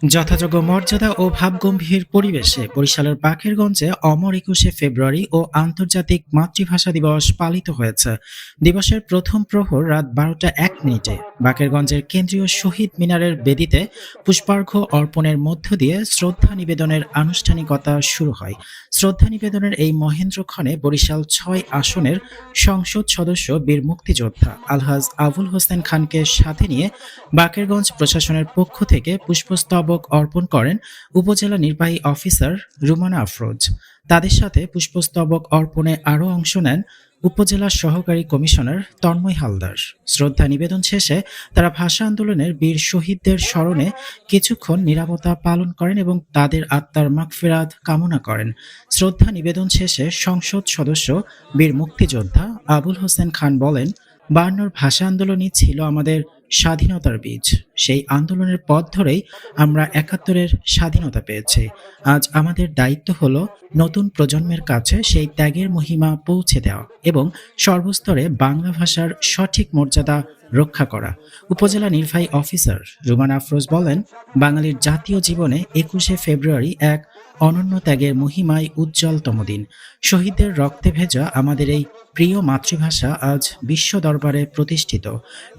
যথাযোগ্য মর্যাদা ও ভাবগম্ভীর পরিবেশে বরিশালের বাকেরগঞ্জে অমর ২১শে ফেব্রুয়ারি ও আন্তর্জাতিক মাতৃভাষা দিবস পালিত হয়েছে। দিবসের প্রথম প্রহর রাত ১২টা ১ মিনিটে বাকেরগঞ্জের কেন্দ্রীয় শহীদ মিনারের বেদিতে পুষ্পার্ঘ্য অর্পণের মধ্য দিয়ে শ্রদ্ধা নিবেদনের আনুষ্ঠানিকতা শুরু হয়। শ্রদ্ধা নিবেদনের এই মহেন্দ্রক্ষণে বরিশাল ৬ আসনের সংসদ সদস্য বীর মুক্তিযোদ্ধা আলহাজ আবুল হোসেন খানকে সাথে নিয়ে বাকেরগঞ্জ প্রশাসনের পক্ষ থেকে পুষ্পস্তবক অর্পণ করেন উপজেলা নির্বাহী অফিসার রুমানা আফরোজ। তাদের সাথে পুষ্পস্তবক অর্পণে আরও অংশ নেন উপজেলা সহকারী কমিশনার তন্ময় হালদার। শ্রদ্ধা নিবেদন শেষে তারা ভাষা আন্দোলনের বীর শহীদদের স্মরণে কিছুক্ষণ নীরবতা পালন করেন এবং তাদের আত্মার মাগফিরাত কামনা করেন। শ্রদ্ধা নিবেদন শেষে সংসদ সদস্য বীর মুক্তিযোদ্ধা আবুল হোসেন খান বলেন, ৫২র ভাষা আন্দোলনই ছিল আমাদের স্বাধীনতার বীজ। সেই আন্দোলনের পথ ধরেই আমরা ৭১-এর স্বাধীনতা পেয়েছি। আজ আমাদের দায়িত্ব হলো নতুন প্রজন্মের কাছে সেই ত্যাগের মহিমা পৌঁছে দেওয়া এবং সর্বস্তরে বাংলা ভাষার সঠিক মর্যাদা রক্ষা করা। উপজেলা নির্বাহী অফিসার রুমানা আফরোজ বলেন, বাঙালির জাতীয় জীবনে ২১শে ফেব্রুয়ারি এক অনন্য ত্যাগের মহিমায় উজ্জ্বলতম দিন। শহীদদের রক্তে ভেজা আমাদের এই প্রিয় মাতৃভাষা আজ বিশ্ব দরবারে প্রতিষ্ঠিত।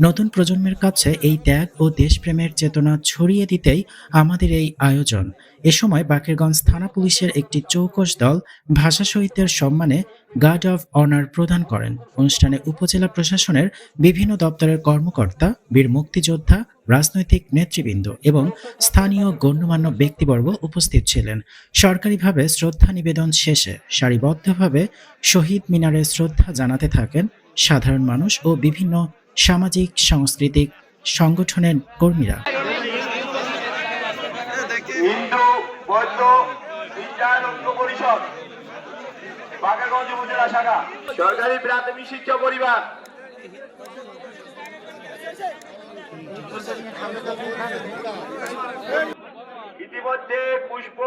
নতুন প্রজন্মের কাছে এই ত্যাগ ও দেশপ্রেমের চেতনা ছড়িয়ে দিতেই আমাদের এই আয়োজন। এ সময় বাকেরগঞ্জ থানা পুলিশের একটি চৌকস দল ভাষা শহীদদের সম্মানে গার্ড অব অনার প্রদান করেন। অনুষ্ঠানে উপজেলা প্রশাসনের বিভিন্ন দপ্তরের কর্মকর্তা, বীর মুক্তিযোদ্ধা, রাজনৈতিক নেতৃবৃন্দ এবং স্থানীয় গণ্যমান্য ব্যক্তিবর্গ উপস্থিত ছিলেন। সরকারিভাবে শ্রদ্ধা নিবেদন শেষে সারিবদ্ধভাবে শহীদ মিনারে শ্রদ্ধা জানাতে থাকেন সাধারণ মানুষ ও বিভিন্ন সামাজিক সাংস্কৃতিক সংগঠনের কর্মীরা। হিন্দু বৌদ্ধ খ্রিস্টান ঐক্য পরিষদ বাকেরগঞ্জ উপজেলা শাখা সরকারি প্রাথমিক শিক্ষা পরিবার ইতিমধ্যে পুষ্প